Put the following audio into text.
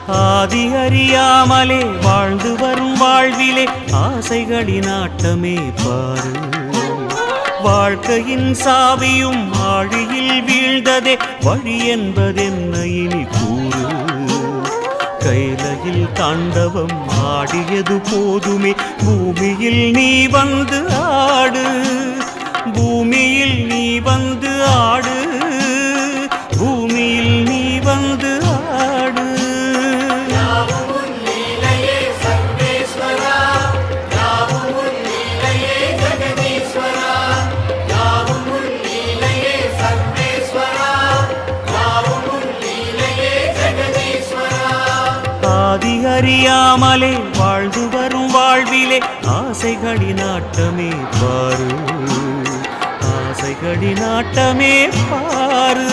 ஆதி அறியாமலே வாழ்ந்து வரும் வாழ்விலே ஆசைகளின் ஆட்டமே பாரு. வாழ்க்கையின் சாவியும் ஆழியில் வீழ்ந்ததே வழி என்பதென்ன இனி கூறு. கைலையில் தாண்டவம் ஆடியது போதுமே பூமியில் நீ வந்து ஆடு. பூமியில் நீ வந்து ஆடு. பூமியில் நீ வந்து ஆடு. ஆதி அறியாமலே வாழ்ந்து வரும் வாழ்விலே ஆசைகளின் ஆட்டமே பாரு. ஆசைகளின் ஆட்டமே பாரு.